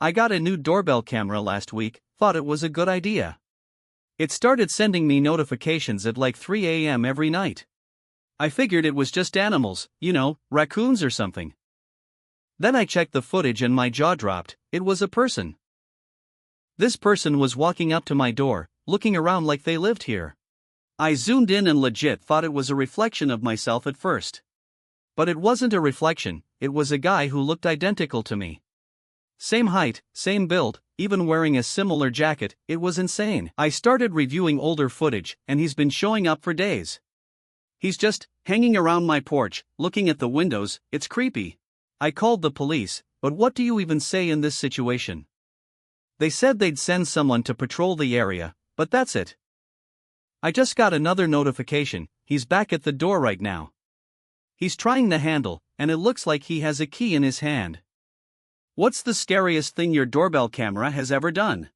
I got a new doorbell camera last week, thought it was a good idea. It started sending me notifications at like 3 a.m. every night. I figured it was just animals, raccoons or something. Then I checked the footage and my jaw dropped. It was a person. This person was walking up to my door, looking around like they lived here. I zoomed in and legit thought it was a reflection of myself at first. But it wasn't a reflection, it was a guy who looked identical to me. Same height, same build, even wearing a similar jacket. It was insane. I started reviewing older footage, and he's been showing up for days. He's just hanging around my porch, looking at the windows. It's creepy. I called the police, but what do you even say in this situation? They said they'd send someone to patrol the area, but that's it. I just got another notification. He's back at the door right now. He's trying the handle, and it looks like he has a key in his hand. What's the scariest thing your doorbell camera has ever done?